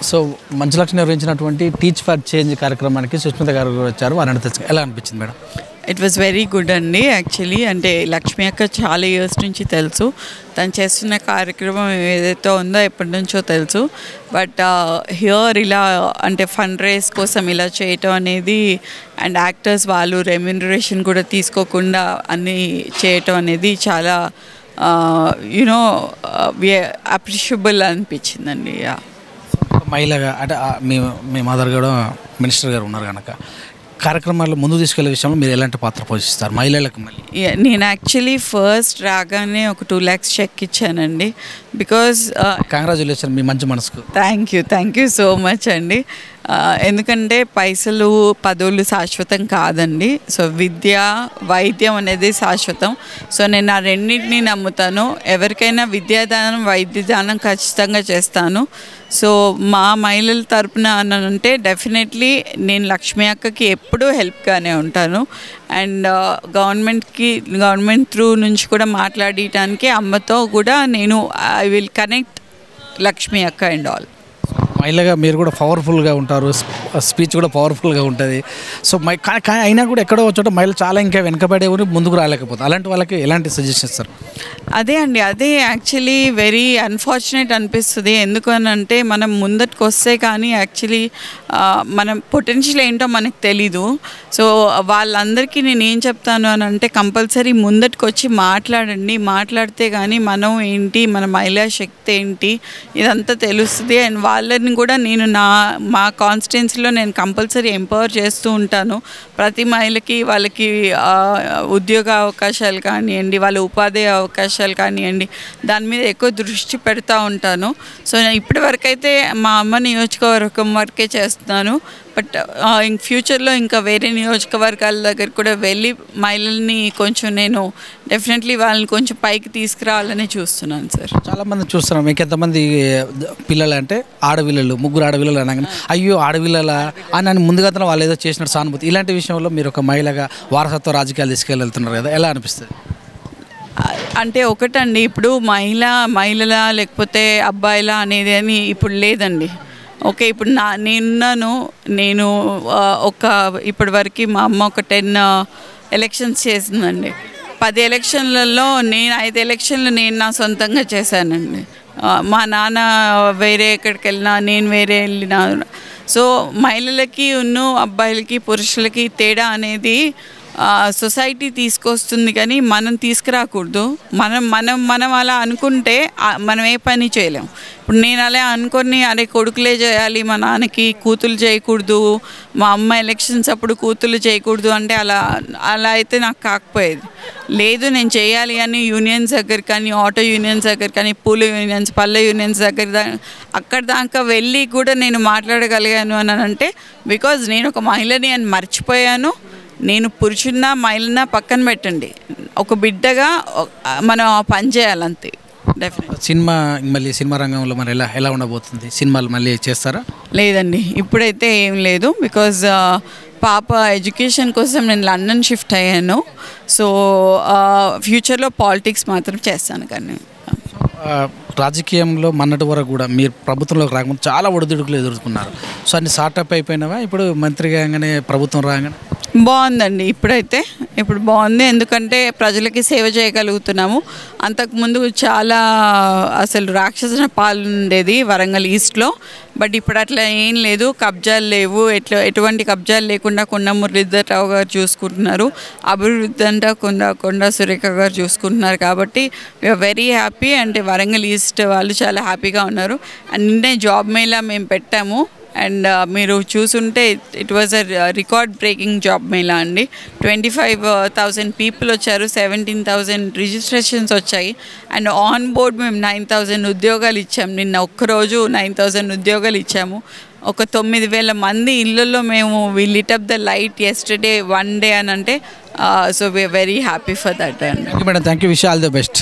So Manchu Lakshmi నిర్వహించినటువంటి teach for change కార్యక్రమానికి సుష్మిత గారు వచ్చారు. వారిని తెలుసు ఎలా అనిపించింది madam? It was very good అండి. యాక్చువల్లీ అంటే లక్ష్మి అక్క చాలా ఇయర్స్ నుంచి తెలుసు, తను చేస్తున్న కార్యక్రమం ఏదైతే ఉందో ఎప్పటి నుంచో తెలుసు. బట్ హియర్ ఇలా అంటే ఫండ్ రేస్ కోసం ఇలా చేయటం అనేది అండ్ యాక్టర్స్ వాళ్ళు రెమ్యూనరేషన్ కూడా తీసుకోకుండా అన్నీ చేయటం అనేది చాలా యునో అప్రిషియబుల్ అనిపించిందండి. మహిళగా అంటే మీ మదర్ కూడా మినిస్టర్ గారు ఉన్నారు కనుక కార్యక్రమాల్లో ముందు తీసుకెళ్లే విషయంలో మీరు ఎలాంటి పాత్ర పోషిస్తారు మహిళలకు? మళ్ళీ నేను యాక్చువల్లీ ఫస్ట్ రాగానే ఒక 2 lakhs చెక్ ఇచ్చానండి. బికాజ్ కంగ్రాచులేషన్ మీ మంచి మనసుకు. థ్యాంక్ యూ సో మచ్ అండి. ఎందుకంటే పైసలు పదవులు శాశ్వతం కాదండి. సో విద్య వైద్యం అనేది శాశ్వతం. సో నేను ఆ రెండింటినీ నమ్ముతాను. ఎవరికైనా విద్యాదానం వైద్యదానం ఖచ్చితంగా చేస్తాను. సో మా మహిళల తరపున అంటే డెఫినెట్లీ నేను లక్ష్మి అక్కకి ఎప్పుడూ హెల్ప్గానే ఉంటాను. అండ్ గవర్నమెంట్ త్రూ నుంచి కూడా మాట్లాడటానికి అమ్మతో కూడా నేను ఐ విల్ కనెక్ట్ లక్ష్మి అక్క అండ్ ఆల్. మహిళగా మీరు కూడా పవర్ఫుల్గా ఉంటారు, స్పీచ్ కూడా పవర్ఫుల్గా ఉంటుంది. సో కానీ అయినా కూడా ఎక్కడో చోట మహిళలు చాలా ఇంకా వెనకబడే ఊరి ముందుకు రాలేకపోతారు. అలాంటి వాళ్ళకి ఎలాంటి సజెషన్ ఇస్తారు? అదే యాక్చువల్లీ వెరీ అన్ఫార్చునేట్ అనిపిస్తుంది. ఎందుకనంటే మనం ముందటికి వస్తే కానీ యాక్చువల్లీ మనం పొటెన్షియల్ ఏంటో మనకు తెలీదు. సో వాళ్ళందరికీ నేను ఏం చెప్తాను అని అంటే కంపల్సరీ ముందటికి వచ్చి మాట్లాడండి. మాట్లాడితే కానీ మనం ఏంటి, మన మహిళా శక్తి ఏంటి ఇదంతా తెలుస్తుంది. అండ్ వాళ్ళని కూడా నేను మా కాన్స్టిట్యున్సీలో నేను కంపల్సరీ ఎంపవర్ చేస్తూ ఉంటాను. ప్రతి మహిళకి వాళ్ళకి ఉద్యోగ అవకాశాలు కానివ్వండి, వాళ్ళ ఉపాధి అవకాశాలు కానివ్వండి, దాని మీద ఎక్కువ దృష్టి పెడతా ఉంటాను. సో ఇప్పటి వరకైతే మా అమ్మ నియోజకవర్గం వరకే చేస్తున్నాను. బట్ ఇంక ఫ్యూచర్లో ఇంకా వేరే నియోజకవర్గాల దగ్గర కూడా వెళ్ళి మహిళల్ని కొంచెం నేను డెఫినెట్లీ వాళ్ళని కొంచెం పైకి తీసుకురావాలని చూస్తున్నాను సార్. చాలామంది చూస్తున్నాం. మీకు ఎంతమంది పిల్లలు అంటే ఆడపిల్లలు, 3 ఆడపిల్లలు అనగానే అయ్యో ఆడపిల్లలా అని ముందుగా వాళ్ళు ఏదో చేసినట్టు సానుభూతి. ఇలాంటి విషయంలో మీరు ఒక మహిళగా వారసత్వ రాజకీయాలు తీసుకెళ్తున్నారు కదా, ఎలా అనిపిస్తుంది? అంటే ఒకటండి, ఇప్పుడు మహిళల లేకపోతే అబ్బాయిల అనేది అని ఇప్పుడు లేదండి. ఓకే, ఇప్పుడు నేను ఇప్పటి వరకు మా అమ్మ ఒక 10 ఎలక్షన్స్ చేసిందండి. 10 ఎలక్షన్లలో నేను 5 ఎలక్షన్లు నేను నా సొంతంగా చేశానండి. మా నాన్న వేరే ఎక్కడికి వెళ్ళినా నేను వేరే వెళ్ళినా. సో మహిళలకి అబ్బాయిలకి పురుషులకి తేడా అనేది సొసైటీ తీసుకొస్తుంది, కానీ మనం తీసుకురాకూడదు. మనం అలా అనుకుంటే మనం ఏ పని చేయలేం. ఇప్పుడు నేను అలా అనుకొని అరే కొడుకులే చేయాలి, మా నాన్నకి కూతులు చేయకూడదు, మా అమ్మ ఎలక్షన్స్ అప్పుడు కూతులు చేయకూడదు అంటే అలా అయితే నాకు కాకపోయేది. లేదు, నేను చేయాలి అని యూనియన్స్ దగ్గర కానీ, ఆటో యూనియన్స్ దగ్గర కానీ, పూల యూనియన్స్, పల్లె యూనియన్స్ దగ్గర అక్కడ దాకా వెళ్ళి కూడా నేను మాట్లాడగలిగాను అని అంటే బికాజ్ నేను ఒక మహిళని అని మర్చిపోయాను. నేను పురుషున్నా మహిళనా పక్కన పెట్టండి, ఒక బిడ్డగా మనం పని చేయాలంతే. డెఫినెట్ సినిమా రంగంలో మరి ఎలా ఉండబోతుంది? సినిమాలు మళ్ళీ చేస్తారా? లేదండి, ఇప్పుడైతే ఏం లేదు. బికాజ్ పాప ఎడ్యుకేషన్ కోసం నేను లండన్ షిఫ్ట్ అయ్యాను. సో ఫ్యూచర్లో పాలిటిక్స్ మాత్రం చేస్తాను. కానీ రాజకీయంలో మొన్నటి వరకు కూడా మీరు ప్రభుత్వంలోకి రాకముందు చాలా ఒడిదుడుకులు ఎదుర్కొన్నారు. సో అన్ని సార్టప్ అయిపోయినావా? ఇప్పుడు మంత్రిగా రాగానే ప్రభుత్వం రాగానే బాగుందండి. ఇప్పుడు బాగుంది, ఎందుకంటే ప్రజలకి సేవ చేయగలుగుతున్నాము. అంతకుముందు చాలా అసలు రాక్షస పాలన ఉండేది వరంగల్ ఈస్ట్లో. బట్ ఇప్పుడు అట్లా ఏం లేదు, కబ్జాలు లేవు. ఎటువంటి కబ్జాలు లేకుండా కొండ మురళీధరరావు గారు చూసుకుంటున్నారు. అభివృద్ధి అంతా కొండ సురేఖ గారు చూసుకుంటున్నారు. కాబట్టి వీఆర్ వెరీ హ్యాపీ. అంటే వరంగల్ ఈస్ట్ వాళ్ళు చాలా హ్యాపీగా ఉన్నారు. అండ్ నిన్నే జాబ్ మేళా మేము పెట్టాము. అండ్ మీరు చూసుంటే it was a record breaking job mela అండి. 25,000 పీపుల్ వచ్చారు, 17,000 రిజిస్ట్రేషన్స్ వచ్చాయి. అండ్ ఆన్ బోర్డ్ మేము 9,000 ఉద్యోగాలు ఇచ్చాము. నిన్న ఒక్కరోజు 9,000 ఉద్యోగాలు ఇచ్చాము. ఒక 9,000 మంది ఇళ్ళల్లో మేము we lit up the light yesterday 1 day అని అంటే so we are very happy for that. Thank you madam, thank you, wish all the best.